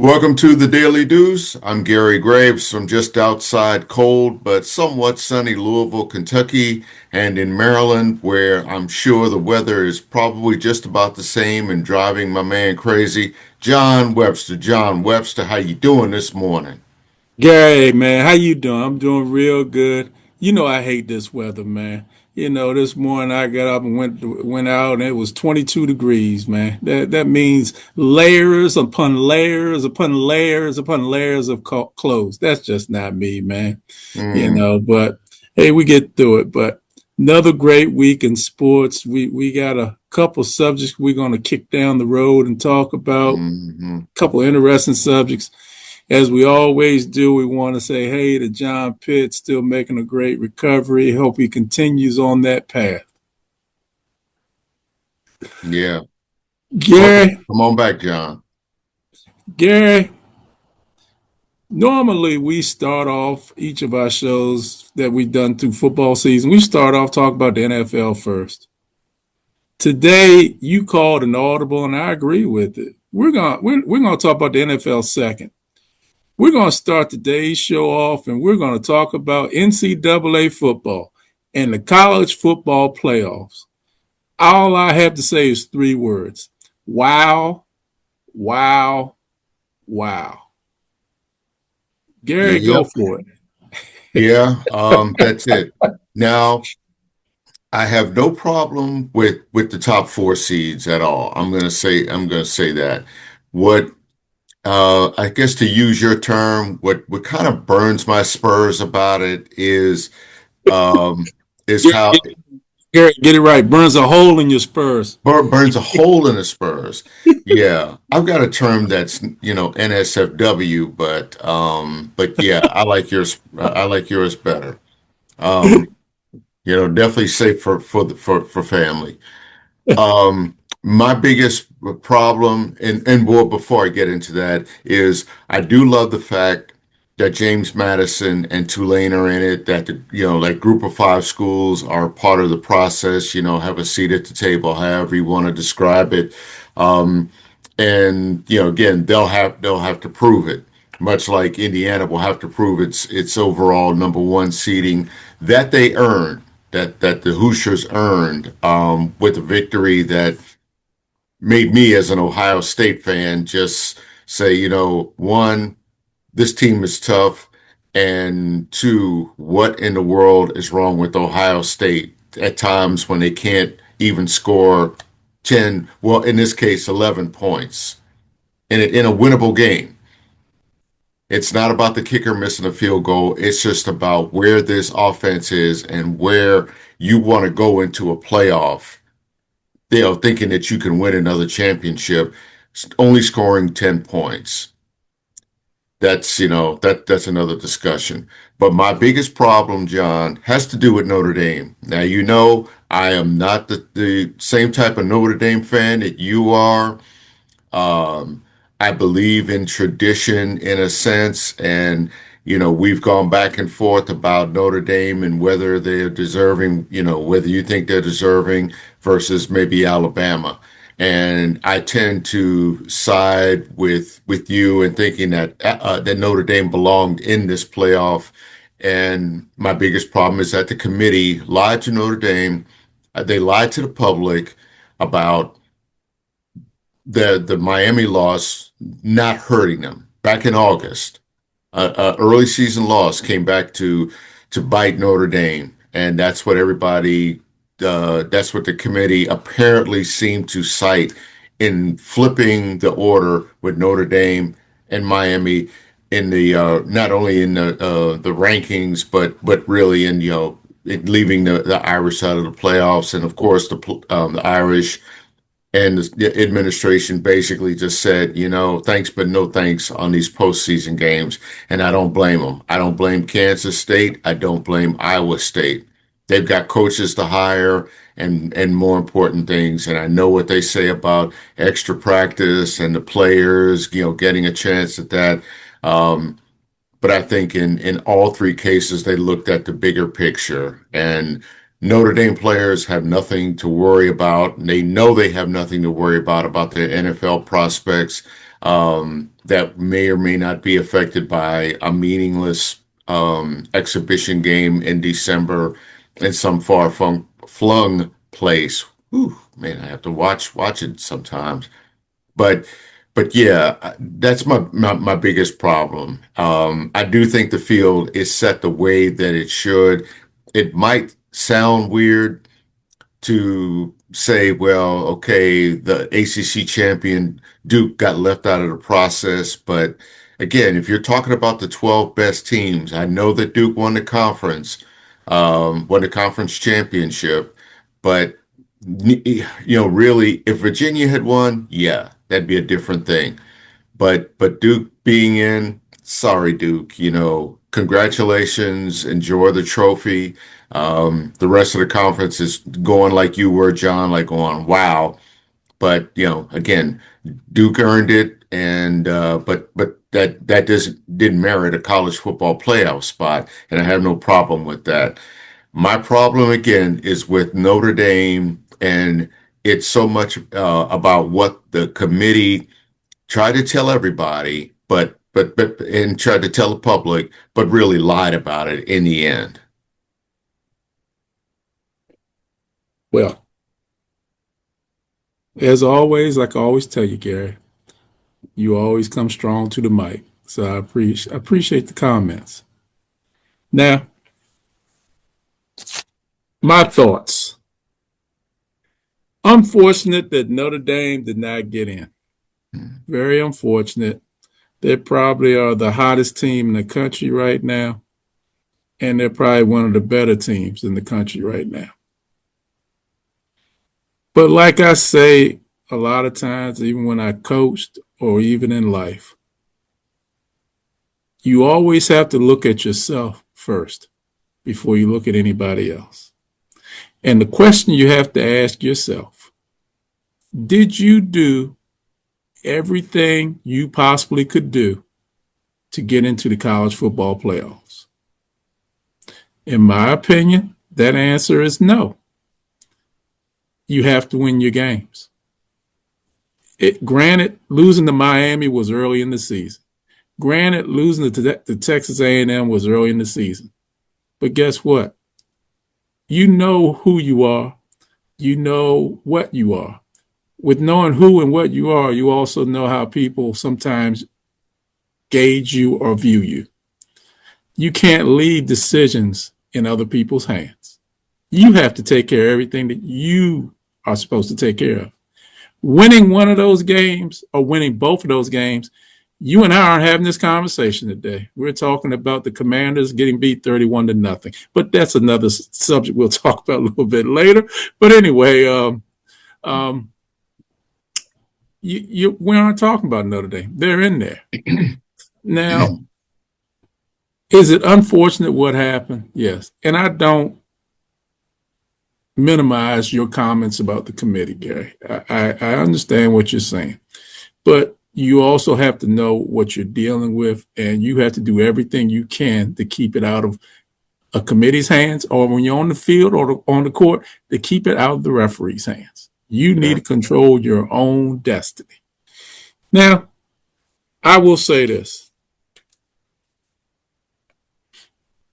Welcome to the Daily Deuce. I'm Gary Graves from just outside cold but somewhat sunny Louisville, Kentucky, and in Maryland, where I'm sure the weather is probably just about the same and driving my man crazy. John Webster. John Webster, how you doing this morning? Gary, man, how you doing? I'm doing real good. You know I hate this weather, man. This morning I got up and went out and it was 22 degrees, man. That means layers upon layers upon layers upon layers of clothes. That's just not me, man. Mm, But hey, we get through it. But another great week in sports. We got a couple subjects we're going to kick down the road and talk about. hmm A couple interesting subjects. As we always do, we want to say hey to John Pitt, still making a great recovery. Hope he continues on that path. Yeah. Welcome. Gary, Come on back, John. Gary, normally we start off each of our shows that we've done through football season. We start off talking about the NFL first. Today, you called an audible, and I agree with it. We're gonna talk about the NFL second. We're going to start today's show off and we're going to talk about NCAA football and the college football playoffs. All I have to say is three words: wow, wow, wow. Gary, go Yep. for it. Yeah. That's it. Now, I have no problem with the top four seeds at all. I'm gonna say that. What I guess to use your term, what kind of burns my spurs about it um is Gary, how get it right. Burns a hole in your spurs. burns a hole in the Spurs. Yeah, I've got a term that's NSFW, but yeah, I like yours better. Um, definitely safe for family. My biggest problem, and well, before I get into that, is I do love the fact that James Madison and Tulane are in it, that like group of five schools are part of the process, have a seat at the table, however you want to describe it. Um, and again, they'll have to prove it, much like Indiana will have to prove its overall number one seeding that they earned, that the Hoosiers earned with a victory that made me, as an Ohio State fan, just say, one, this team is tough, and two, what in the world is wrong with Ohio State at times when they can't even score 10, well, in this case, 11 points in a winnable game. It's not about the kicker missing a field goal. It's just about where this offense is and where you want to go into a playoff, thinking that you can win another championship, only scoring 10 points. That's another discussion. But my biggest problem, John, has to do with Notre Dame. Now, I am not the same type of Notre Dame fan that you are. Um, I believe in tradition in a sense, and we've gone back and forth about Notre Dame and whether they're deserving, whether you think they're deserving versus maybe Alabama. And I tend to side with you in thinking that Notre Dame belonged in this playoff. And my biggest problem is that the committee lied to Notre Dame. They lied to the public about the Miami loss not hurting them back in August. Early season loss came back to bite Notre Dame, and that's what the committee apparently seemed to cite in flipping the order with Notre Dame and Miami in the not only in the rankings, but really in leaving the Irish out of the playoffs, and of course the Irish and the administration basically just said, thanks, but no thanks on these postseason games. And I don't blame them. I don't blame Kansas State. I don't blame Iowa State. They've got coaches to hire and more important things. And I know what they say about extra practice and the players, getting a chance at that. Um, but I think in all three cases, they looked at the bigger picture. And Notre Dame players have nothing to worry about. They know they have nothing to worry about their NFL prospects. that may or may not be affected by a meaningless exhibition game in December in some flung place. Whew, man, I have to watch it sometimes. But but yeah, that's my biggest problem. I do think the field is set the way that it should. It might sound weird to say, well, okay, the ACC champion Duke got left out of the process. But again, if you're talking about the 12 best teams, I know that Duke won the conference championship, but really, if Virginia had won, yeah, that'd be a different thing. But Duke being in, sorry, Duke, congratulations, enjoy the trophy. The rest of the conference is going like you were, John, like going, wow. But again, Duke earned it, and but that didn't merit a college football playoff spot, and I have no problem with that. My problem again is with Notre Dame, and it's so much about what the committee tried to tell everybody, and tried to tell the public, but really lied about it in the end. Well, as always, like I always tell you, Gary, you always come strong to the mic. So I appreciate the comments. Now, my thoughts. Unfortunate that Notre Dame did not get in. Very unfortunate. They probably are the hottest team in the country right now, and they're probably one of the better teams in the country right now. But like I say a lot of times, even when I coached or even in life, you always have to look at yourself first before you look at anybody else. And the question you have to ask yourself, did you do everything you possibly could do to get into the college football playoffs? In my opinion, that answer is no. You have to win your games. Granted, losing to Miami was early in the season. Granted, losing to Texas A&M was early in the season. But guess what? You know who you are. You know what you are. With knowing who and what you are, you also know how people sometimes gauge you or view you. You can't leave decisions in other people's hands. You have to take care of everything that you are supposed to take care of. Winning one of those games or winning both of those games, you and I aren't having this conversation today. We're talking about the Commanders getting beat 31-0. But that's another subject we'll talk about a little bit later. But anyway, um, we aren't talking about Notre Dame. They're in there. Now, is it unfortunate what happened? Yes. And I don't minimize your comments about the committee, Gary. I understand what you're saying. But you also have to know what you're dealing with, and you have to do everything you can to keep it out of a committee's hands, or when you're on the field or on the court, to keep it out of the referee's hands. You need Yeah. to control your own destiny. Now, I will say this.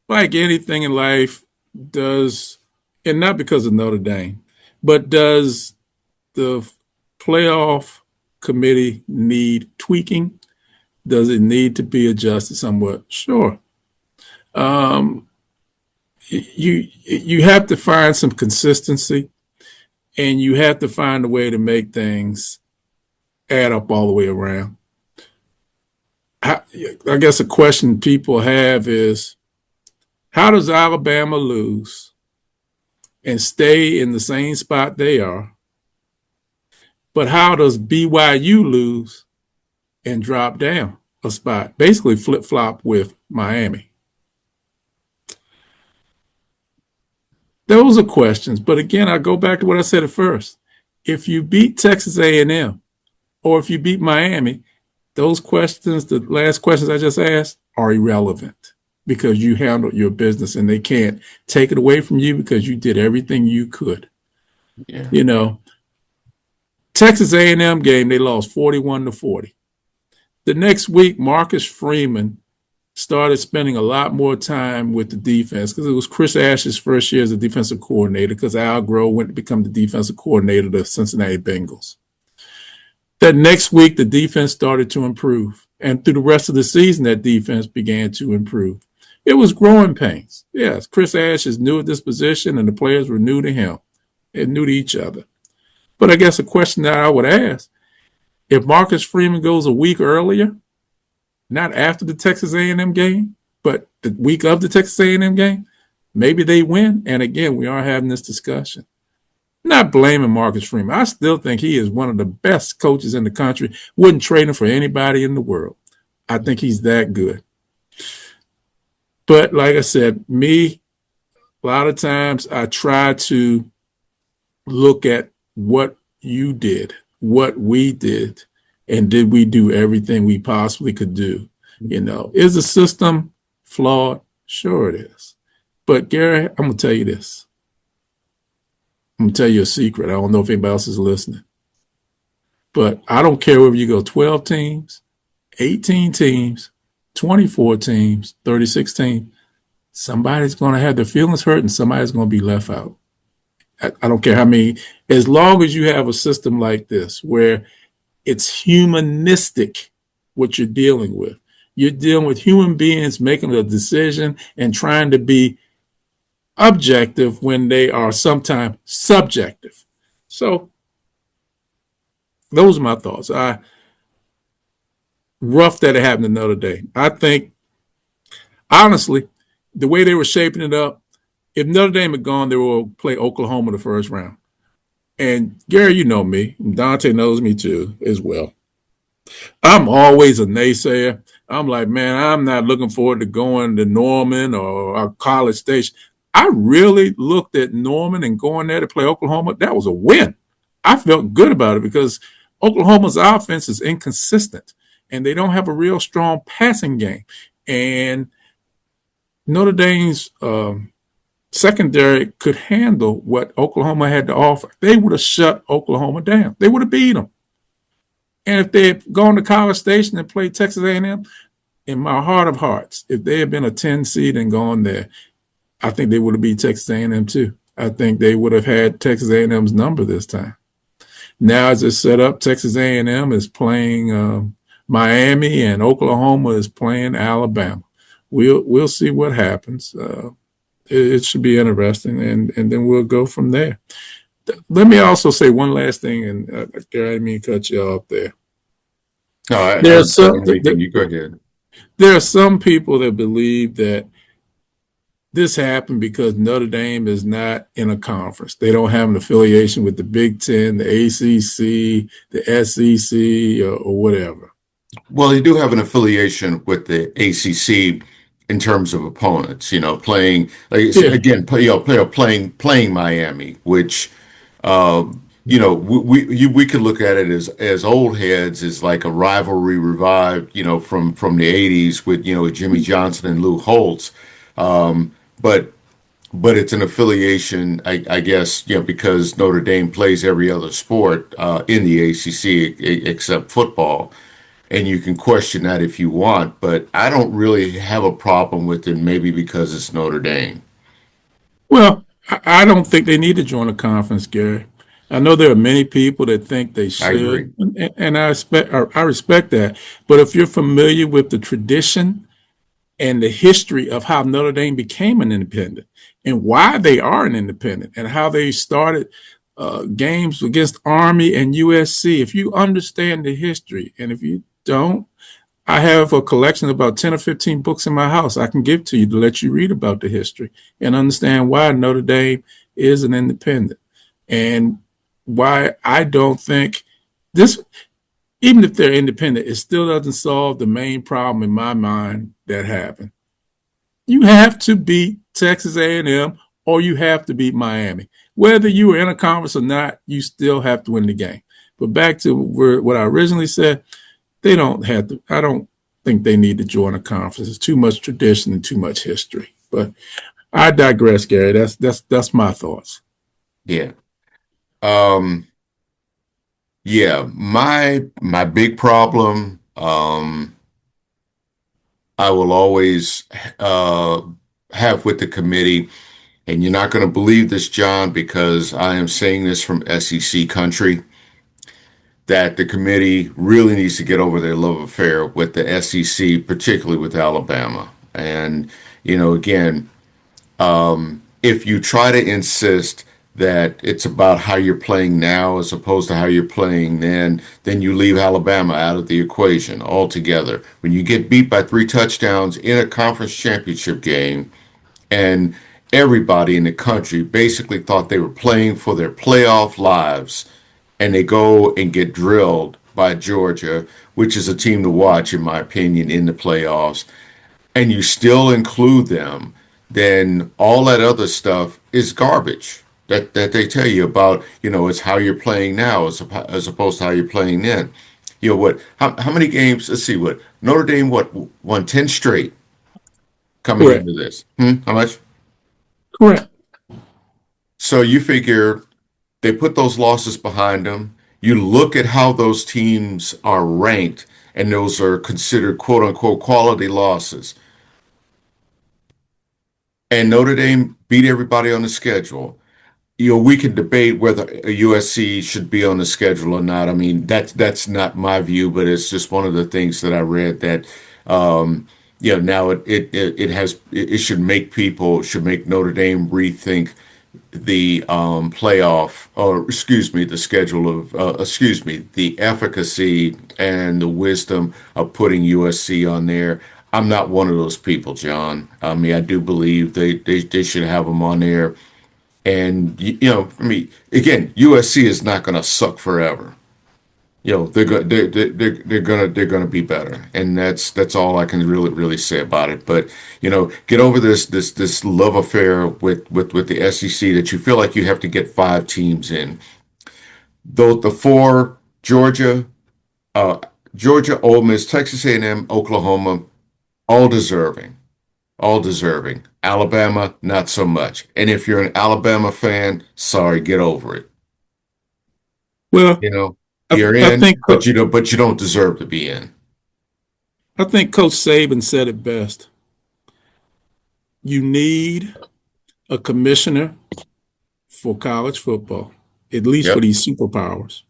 Like anything in life, and not because of Notre Dame, but does the playoff committee need tweaking? Does it need to be adjusted somewhat? Sure. Um, you have to find some consistency, and you have to find a way to make things add up all the way around. I guess a question people have is, how does Alabama lose and stay in the same spot they are? But how does BYU lose and drop down a spot? Basically flip flop with Miami. Those are questions. But again, I go back to what I said at first. If you beat Texas A&M or if you beat Miami, those questions, the last questions I just asked, are irrelevant because you handled your business and they can't take it away from you because you did everything you could. Yeah. You know, Texas A&M game, they lost 41-40. The next week, Marcus Freeman started spending a lot more time with the defense because it was Chris Ash's first year as a defensive coordinator because Al Groh went to become the defensive coordinator of the Cincinnati Bengals. That next week, the defense started to improve. And through the rest of the season, that defense began to improve. It was growing pains. Yes, Chris Ash is new at this position, and the players were new to him and new to each other. But I guess a question that I would ask, if Marcus Freeman goes a week earlier, not after the Texas A&M game, but the week of the Texas A&M game, maybe they win. And again, we are having this discussion. I'm not blaming Marcus Freeman. I still think he is one of the best coaches in the country. Wouldn't trade him for anybody in the world. I think he's that good. But like I said, me, a lot of times I try to look at what you did, what we did, and did we do everything we possibly could do? You know, is the system flawed? Sure it is. But Gary, I'm going to tell you this. I'm going to tell you a secret. I don't know if anybody else is listening. But I don't care whether you go 12 teams, 18 teams, 24 teams, 36 teams. Somebody's going to have their feelings hurt and somebody's going to be left out. I don't care how many, as long as you have a system like this where it's humanistic what you're dealing with. You're dealing with human beings making a decision and trying to be objective when they are sometimes subjective. So those are my thoughts. Rough that it happened another day. I think, honestly, the way they were shaping it up, if Notre Dame had gone, they will play Oklahoma the first round. And Gary, you know me. Dante knows me too, as well. I'm always a naysayer. I'm like, man, I'm not looking forward to going to Norman or College Station. I really looked at Norman and going there to play Oklahoma. That was a win. I felt good about it because Oklahoma's offense is inconsistent and they don't have a real strong passing game. And Notre Dame's secondary could handle what Oklahoma had to offer. They would have shut Oklahoma down. They would have beat them. And if they had gone to College Station and played Texas A&M, in my heart of hearts, if they had been a 10 seed and gone there, I think they would have beat Texas A&M too. I think they would have had Texas A&M's number this time. Now, as it's set up, Texas A&M is playing Miami, and Oklahoma is playing Alabama. We'll see what happens. It should be interesting, and then we'll go from there. Let me also say one last thing, and I didn't mean to cut you off there. No, I There are don't cut some anything. You go ahead. there are some people that believe that this happened because Notre Dame is not in a conference. They don't have an affiliation with the Big Ten, the ACC, the SEC, or whatever. Well, you do have an affiliation with the ACC in terms of opponents. You know, playing like Yeah. again, playing Miami, which we could look at it as old heads, as like a rivalry revived. You know, from the '80s with Jimmy Johnson and Lou Holtz. But it's an affiliation, I guess, because Notre Dame plays every other sport in the ACC except football. And you can question that if you want, but I don't really have a problem with it, maybe because it's Notre Dame. Well, I don't think they need to join a conference, Gary. I know there are many people that think they I agree. should, and I respect that. But if you're familiar with the tradition and the history of how Notre Dame became an independent and why they are an independent and how they started games against Army and USC, if you understand the history, and if you don't, I have a collection of about 10 or 15 books in my house I can give to you to let you read about the history and understand why Notre Dame is an independent and why I don't think this, even if they're independent, it still doesn't solve the main problem in my mind that happened. You have to beat Texas A&M or you have to beat Miami. Whether you were in a conference or not, you still have to win the game. But back to what I originally said, they don't have to. I don't think they need to join a conference. It's too much tradition and too much history. But I digress, Gary. That's my thoughts. Yeah. Um, yeah. My big problem um, I will always uh, have with the committee, and you're not going to believe this, John, because I am saying this from SEC country, that the committee really needs to get over their love affair with the SEC, particularly with Alabama. And, again, if you try to insist that it's about how you're playing now as opposed to how you're playing then you leave Alabama out of the equation altogether. When you get beat by 3 touchdowns in a conference championship game, and everybody in the country basically thought they were playing for their playoff lives, and they go and get drilled by Georgia, which is a team to watch, in my opinion, in the playoffs, and you still include them, then all that other stuff is garbage that they tell you about. It's how you're playing now as opposed to how you're playing then. What? How many games? Let's see. What Notre Dame? What won 10 straight coming Correct. into this? How much? Correct. So you figure they put those losses behind them. You look at how those teams are ranked, and those are considered quote unquote quality losses. And Notre Dame beat everybody on the schedule. We can debate whether a USC should be on the schedule or not. I mean, that's not my view, but it's just one of the things that I read that, now it should make Notre Dame rethink the playoff, or excuse me, the schedule of, the efficacy and the wisdom of putting USC on there. I'm not one of those people, John. I mean, I do believe they should have them on there. And I mean, again, USC is not going to suck forever. They're going to be better, and that's all I can really say about it. But get over this love affair with the SEC, that you feel like you have to get 5 teams in. Though the four, uh, Georgia, Ole Miss, Texas A&M, Oklahoma, all deserving, all deserving. Alabama, not so much. And if you're an Alabama fan, sorry, get over it. Well, You know, I, you're I in, think but you don't deserve to be in. I think Coach Saban said it best. You need a commissioner for college football, at least for Yep. these superpowers,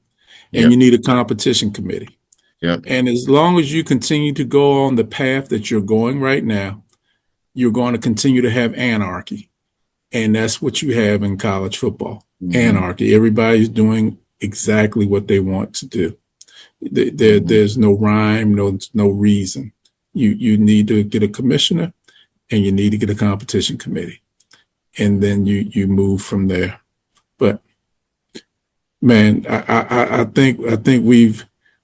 and you Yep. need a competition committee. Yep. And as long as you continue to go on the path that you're going right now, you're going to continue to have anarchy. And that's what you have in college football. Hmm. Anarchy. Everybody's doing exactly what they want to do. Hmm. There's no rhyme, no reason. You need to get a commissioner and you need to get a competition committee. And then you move from there. But man, I think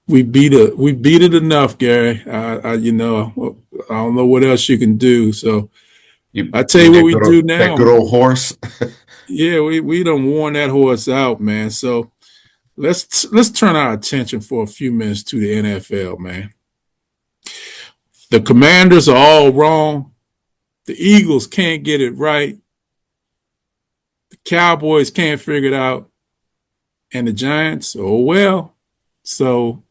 we beat it enough, Gary. I don't know what else you can do. So You I tell mean you what that we good do old that good now. old horse? Yeah, we done worn that horse out, man. So let's turn our attention for a few minutes to the NFL, man. The Commanders are all wrong. The Eagles can't get it right. The Cowboys can't figure it out, and the Giants, oh well. So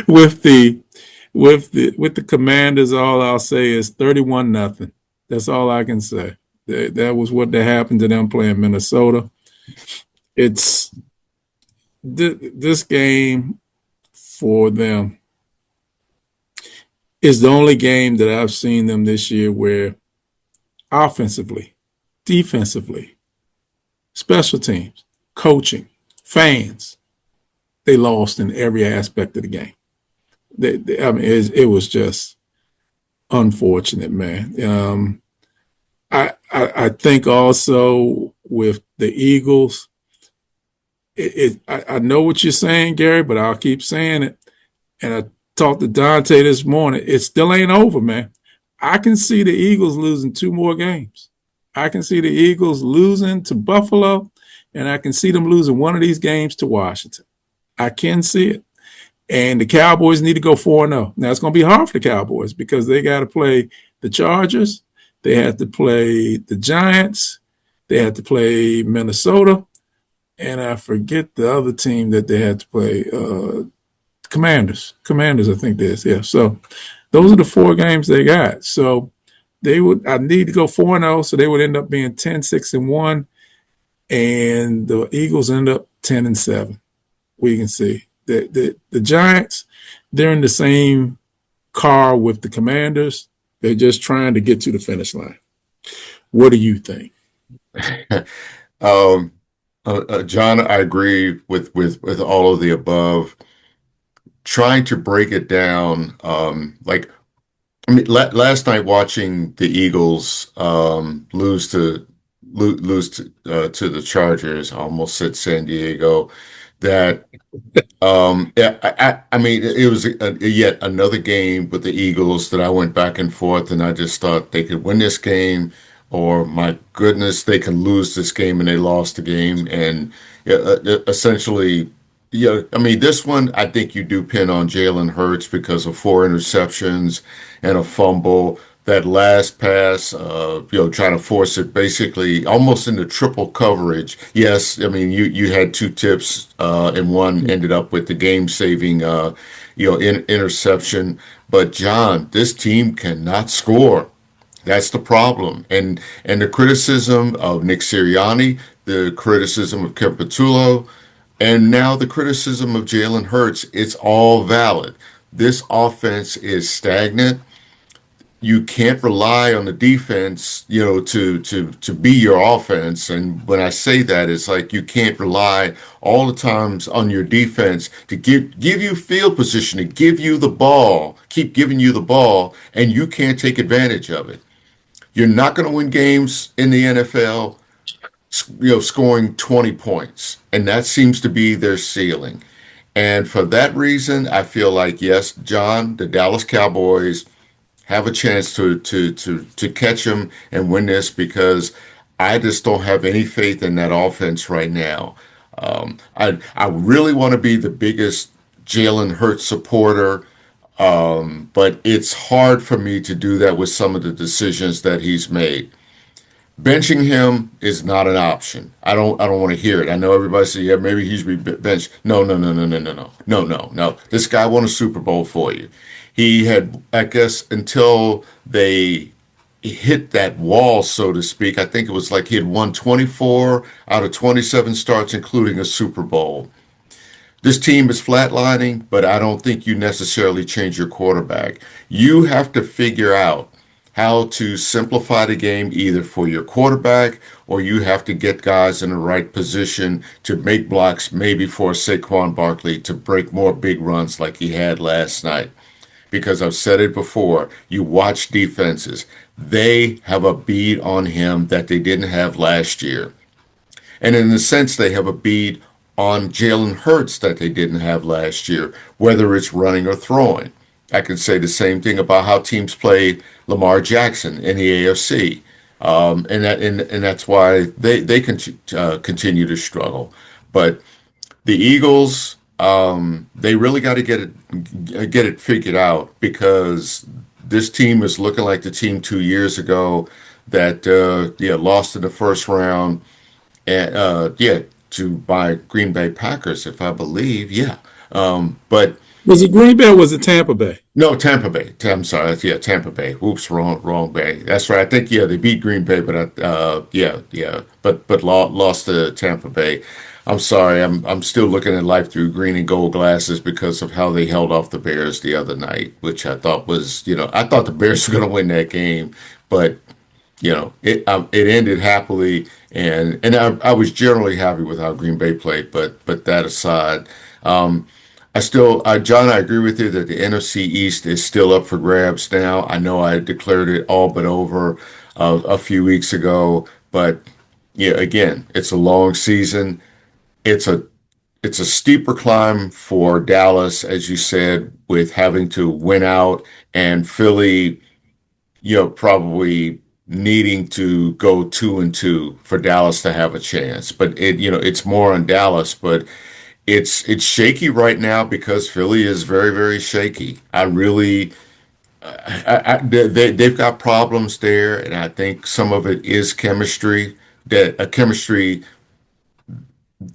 with the with the Commanders, all I'll say is 31-0. That's all I can say. That was what happened to them playing Minnesota. It's this game for them is the only game that I've seen them this year where offensively, defensively, special teams, coaching, fans, they lost in every aspect of the game. I mean, it was just unfortunate, man. I think also with the Eagles, I know what you're saying, Gary, but I'll keep saying it. And I talked to Dante this morning. It still ain't over, man. I can see the Eagles losing 2 more games. I can see the Eagles losing to Buffalo, and I can see them losing one of these games to Washington. I can see it. And the Cowboys need to go 4-0. Now, it's going to be hard for the Cowboys because they got to play the Chargers. They have to play the Giants. They have to play Minnesota. And I forget the other team that they had to play. Commanders, I think this. Yeah. So those are the four games they got. So I need to go 4-0, so they would end up being 10-6-1, and the Eagles end up 10-7. We can see the Giants, they're in the same car with the Commanders. They're just trying to get to the finish line. What do you think? Um, John, I agree with all of the above. Trying to break it down, like I mean, last night watching the Eagles lose to the Chargers, I almost said San Diego. That yeah, I mean, it was yet another game with the Eagles that I went back and forth, and I just thought they could win this game, or my goodness, they can lose this game, and they lost the game, and yeah, essentially, yeah, I mean, this one I think you do pin on Jalen Hurts because of four interceptions and a fumble. That last pass, trying to force it basically almost into triple coverage. Yes, I mean you had two tips, and one ended up with the game-saving, interception. But John, this team cannot score. That's the problem. And the criticism of Nick Sirianni, the criticism of Kim Patullo, and now the criticism of Jalen Hurts, it's all valid. This offense is stagnant. You can't rely on the defense, to be your offense. And when I say that, it's like you can't rely all the times on your defense to give you field position, to give you the ball, keep giving you the ball, and you can't take advantage of it. You're not going to win games in the NFL, scoring 20 points, and that seems to be their ceiling. And for that reason, I feel like yes, John, the Dallas Cowboys have a chance to catch them and win this because I just don't have any faith in that offense right now. I really want to be the biggest Jalen Hurts supporter, but it's hard for me to do that with some of the decisions that he's made. Benching him is not an option. I don't want to hear it. I know everybody says, yeah, maybe he's be benched. No, no, no, no, no, no, no, no, no, no. This guy won a Super Bowl for you. He had, I guess, until they hit that wall, so to speak. I think it was like he had won 24 out of 27 starts, including a Super Bowl. This team is flatlining, but I don't think you necessarily change your quarterback. You have to figure out how to simplify the game either for your quarterback or you have to get guys in the right position to make blocks, maybe for Saquon Barkley to break more big runs like he had last night. Because I've said it before, you watch defenses, they have a beat on him that they didn't have last year. And in a sense, they have a beat on Jalen Hurts that they didn't have last year, whether it's running or throwing. I can say the same thing about how teams play Lamar Jackson in the AFC. And that's why they continue to struggle. But the Eagles, they really got to get it figured out because this team is looking like the team 2 years ago that lost in the first round and to by Green Bay Packers, if I believe, yeah. But Was it Green Bay or was it Tampa Bay? no, Tampa Bay. I'm sorry, yeah, Tampa Bay. Oops, wrong Bay. That's right. I think yeah, they beat Green Bay, but yeah, but lost to Tampa Bay. I'm sorry. I'm still looking at life through green and gold glasses because of how they held off the Bears the other night, which I thought was, I thought the Bears were going to win that game, but it ended happily, and I was generally happy with how Green Bay played. But that aside, John, I agree with you that the NFC East is still up for grabs now. I know I declared it all but over a few weeks ago, but yeah, again, it's a long season. It's a it's a steeper climb for Dallas, as you said, with having to win out and Philly, probably needing to go 2-2 for Dallas to have a chance. But it's more on Dallas, but it's shaky right now because Philly is very, very shaky. I really, they've got problems there, and I think some of it is chemistry. That a chemistry,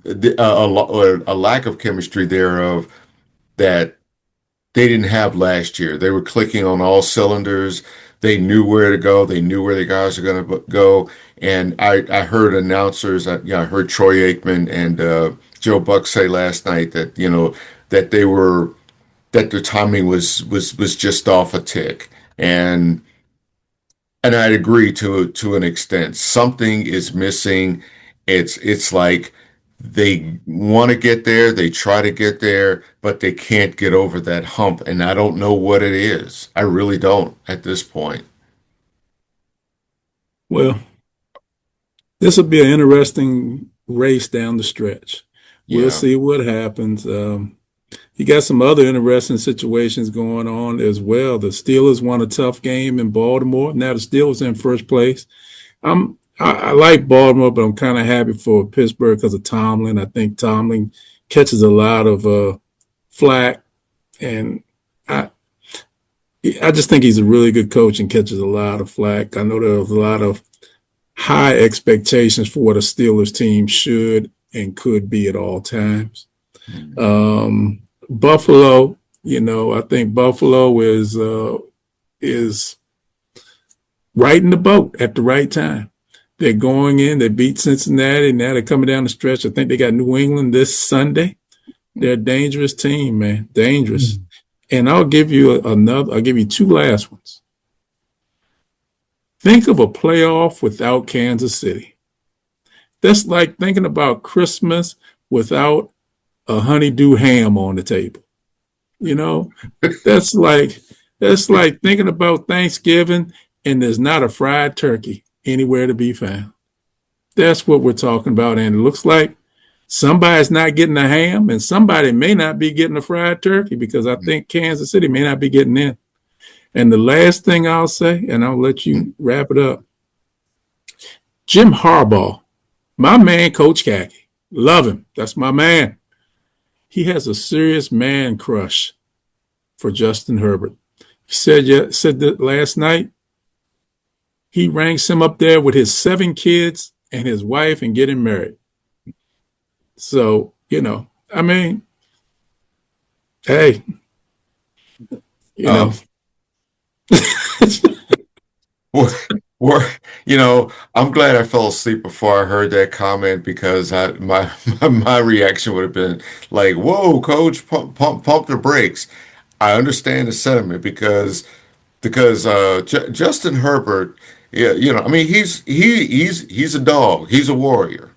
a lack of chemistry thereof that they didn't have last year. They were clicking on all cylinders. They knew where to go. They knew where the guys are going to go. And I heard announcers. I heard Troy Aikman and Joe Buck say last night that that they were that their timing was just off a tick. And I'd agree to an extent. Something is missing. It's like they want to get there, they try to get there, but they can't get over that hump. And I don't know what it is. I really don't at this point. Well, this will be an interesting race down the stretch. We'll Yeah. see what happens. You got some other interesting situations going on as well. The Steelers won a tough game in Baltimore. Now the Steelers in first place. I like Baltimore, but I'm kind of happy for Pittsburgh because of Tomlin. I think Tomlin catches a lot of flack, and I I just think he's a really good coach and catches a lot of flack. I know there was a lot of high expectations for what a Steelers team should and could be at all times. Mhm. Buffalo, I think Buffalo is right in the boat at the right time. They're going in. They beat Cincinnati. Now they're coming down the stretch. I think they got New England this Sunday. They're a dangerous team, man. Dangerous. And I'll give you another. I'll give you two last ones. Think of a playoff without Kansas City. That's like thinking about Christmas without a honeydew ham on the table. You know, that's like that's like thinking about Thanksgiving and there's not a fried turkey anywhere to be found. That's what we're talking about. And it looks like somebody's not getting a ham and somebody may not be getting a fried turkey because I think Kansas City may not be getting in. And the last thing I'll say, and I'll let you wrap it up, Jim Harbaugh, my man, Coach Khaki. Love him. That's my man. He has a serious man crush for Justin Herbert. He said that last night. He ranks him up there with his 7 kids and his wife and getting married. So, I mean, hey, you Um, know, Or, or, I'm glad I fell asleep before I heard that comment because my reaction would have been like, "Whoa, coach, pump the brakes." I understand the sentiment because Justin Herbert, yeah, I mean he's a dog, he's a warrior.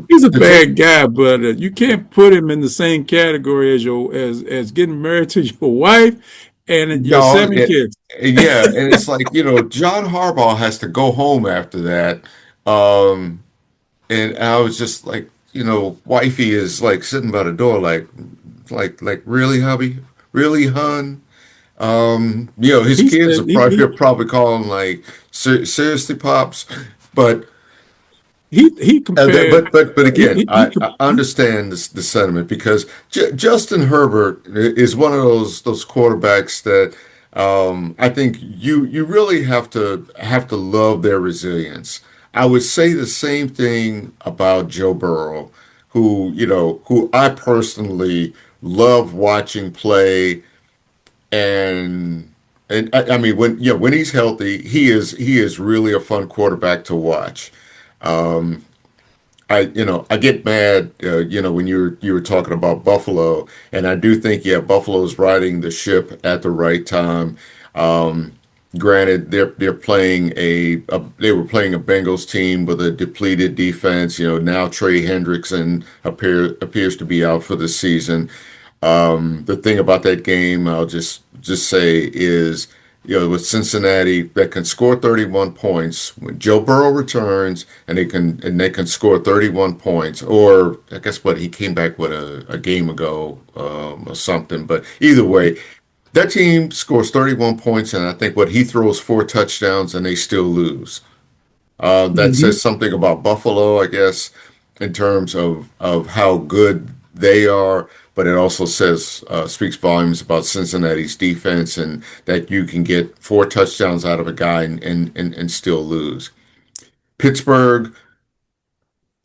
he's a To take bad guy, but you can't put him in the same category as as getting married to your wife and your no, 7 kids. yeah, and it's like John Harbaugh has to go home after that. Um, And I was just like, wifey is like sitting by the door, like really, hubby, really, hun. His He kids said are probably calling like, seriously, pops. But he compared but again, he I understand the sentiment because Justin Herbert is one of those quarterbacks that I think you really have to love their resilience. I would say the same thing about Joe Burrow, who I personally love watching play, and I mean when he's healthy, he is really a fun quarterback to watch. I get mad, when you were talking about Buffalo, and I do think, yeah, Buffalo's riding the ship at the right time. Um, Granted, they're playing they were playing a Bengals team with a depleted defense. Now Trey Hendrickson appears to be out for the season. The thing about that game, I'll just say is, with Cincinnati that can score 31 points when Joe Burrow returns, and they can score 31 points, or I guess what he came back with a game ago or something. But either way, that team scores 31 points, and I think what he throws 4 touchdowns, and they still lose. That Mhm. says something about Buffalo, I guess, in terms of how good they are, but it also speaks volumes about Cincinnati's defense and that you can get 4 touchdowns out of a guy and still lose. Pittsburgh,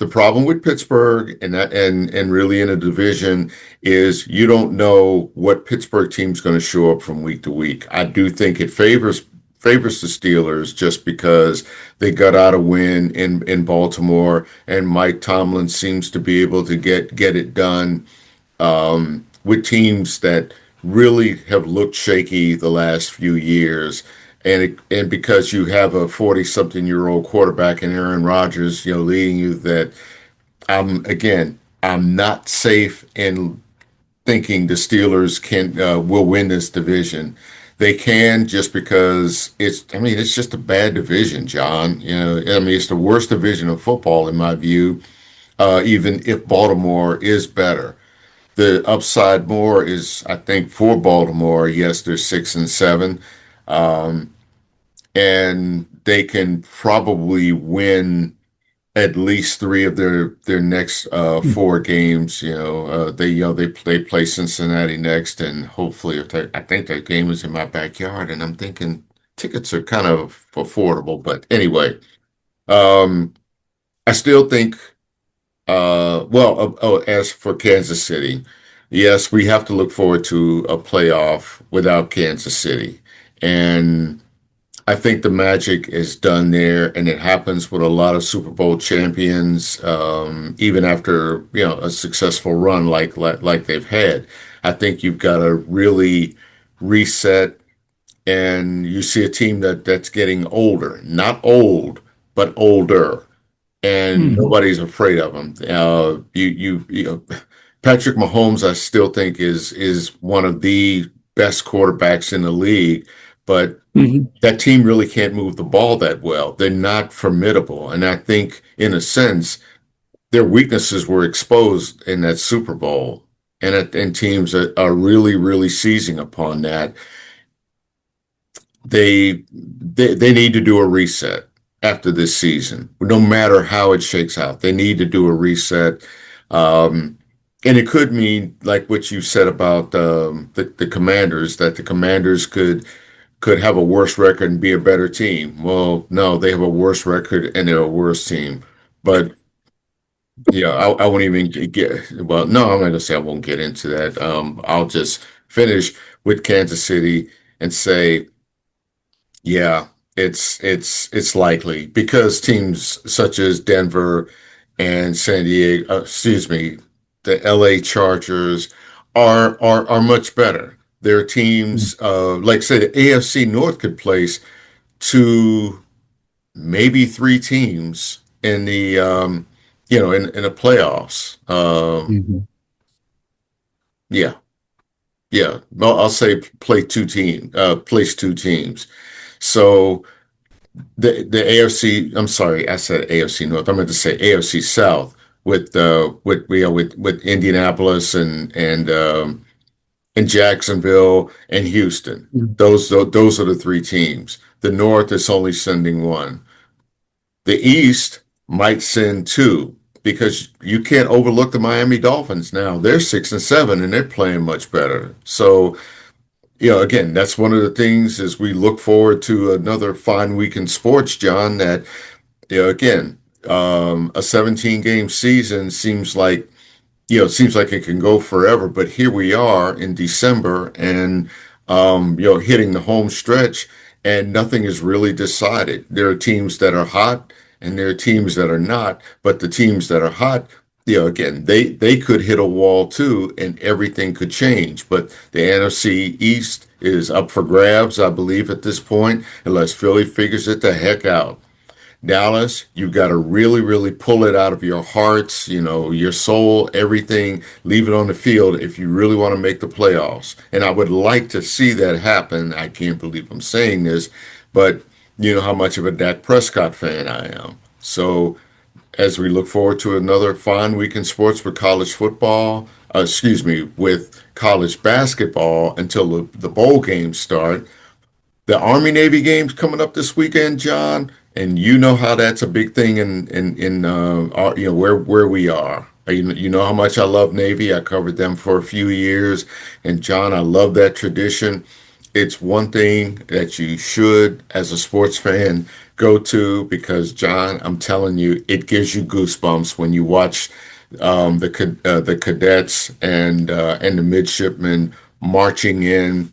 The problem with Pittsburgh and really in a division is you don't know what Pittsburgh team's going to show up from week to week. I do think it favors the Steelers just because they got out a win in Baltimore, and Mike Tomlin seems to be able to get it done with teams that really have looked shaky the last few years. And because you have a 40-something-year-old quarterback in Aaron Rodgers, leading you, that I'm not safe in thinking the Steelers will win this division. They can, just because it's just a bad division, John. It's the worst division of football in my view. Even if Baltimore is better, the upside more is, I think, for Baltimore. Yes, they're 6-7, and they can probably win at least three of their next four games. They play Cincinnati next, and hopefully, I think that game is in my backyard, and I'm thinking tickets are kind of affordable. But anyway, um, I still think. As for Kansas City, yes, we have to look forward to a playoff without Kansas City, and I think the magic is done there, and it happens with a lot of Super Bowl champions, even after a successful run like they've had. I think you've got to really reset, and you see a team that's getting older, not old, but older, and Mm-hmm. nobody's afraid of them. Patrick Mahomes, I still think is one of the best quarterbacks in the league, but Mm-hmm. that team really can't move the ball that well. They're not formidable. And I think, in a sense, their weaknesses were exposed in that Super Bowl. And teams are really, really seizing upon that. They need to do a reset after this season, no matter how it shakes out. They need to do a reset. Um, and it could mean, like what you said about the Commanders, that the Commanders could have a worse record and be a better team. Well, no, they have a worse record and they're a worse team. But yeah, I won't even well, no, I'm not gonna say I won't get into that. I'll just finish with Kansas City and say, yeah, it's likely because teams such as Denver and San Diego, excuse me, the LA Chargers are much better. Their teams, like say the AFC North could place two, maybe three teams in the in the playoffs. Mm-hmm. Yeah, yeah. Well, I'll say place two teams. So the AFC, I'm sorry, I said AFC North. I meant to say AFC South with Indianapolis and Jacksonville and Houston. Those are the three teams. The North is only sending one. The East might send two because you can't overlook the Miami Dolphins now. They're 6-7 and they're playing much better. So, again, that's one of the things as we look forward to another fine week in sports, John, that, again, a 17 game season it seems like it can go forever, but here we are in December and, hitting the home stretch and nothing is really decided. There are teams that are hot and there are teams that are not, but the teams that are hot, again, they could hit a wall too and everything could change. But the NFC East is up for grabs, I believe, at this point, unless Philly figures it the heck out. Dallas, you've got to really, really pull it out of your hearts, your soul, everything, leave it on the field if you really want to make the playoffs. And I would like to see that happen. I can't believe I'm saying this, but you know how much of a Dak Prescott fan I am. So as we look forward to another fine week in sports with college football, with college basketball until the bowl games start, the Army Navy game's coming up this weekend, John, and you know how that's a big thing in where we are. You know how much I love Navy. I covered them for a few years, and John, I love that tradition. it's one thing that you should, as a sports fan, go to because John, I'm telling you, it gives you goosebumps when you watch the cadets and the midshipmen marching in.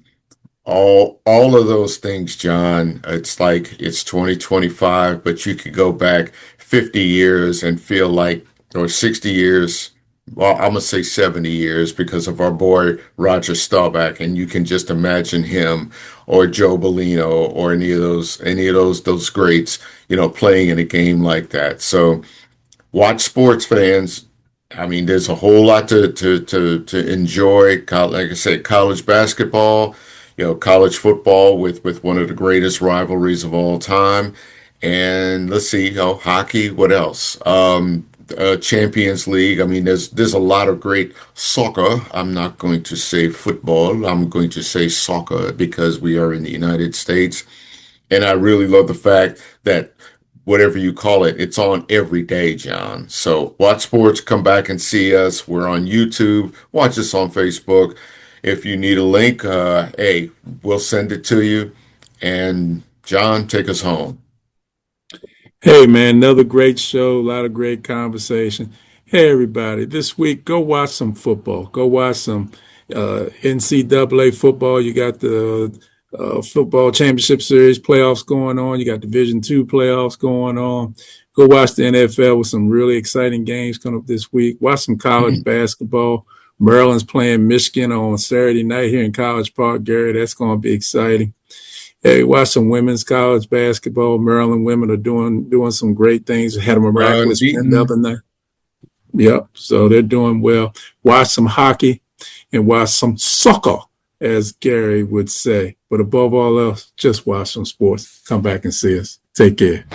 All of those things, John. It's like it's 2025, but you could go back 50 years and feel like, or 60 years. Well, I'm gonna say 70 years because of our boy Roger Staubach, and you can just imagine him or Joe Bellino or any of those greats, playing in a game like that. So watch sports fans. I mean, there's a whole lot to enjoy. Like I said, college basketball, college football with one of the greatest rivalries of all time, and let's see, hockey. What else? Champions League. I mean, there's a lot of great soccer. I'm not going to say football. I'm going to say soccer because we are in the United States. And I really love the fact that whatever you call it, it's on every day, John. So watch sports, come back and see us. We're on YouTube. Watch us on Facebook. If you need a link, hey, we'll send it to you. And John, take us home. Hey, man, another great show, a lot of great conversation. Hey, everybody, this week, go watch some football. Go watch some NCAA football. You got the football championship series playoffs going on. You got Division II playoffs going on. Go watch the NFL with some really exciting games coming up this week. Watch some college basketball. Maryland's playing Michigan on Saturday night here in College Park, Gary. That's going to be exciting. Hey, watch some women's college basketball. Maryland women are doing some great things. Had a miraculous win the Unbeaten. other night. Yep, so they're doing well. Watch some hockey and watch some soccer, as Gary would say. But above all else, just watch some sports. Come back and see us. Take care.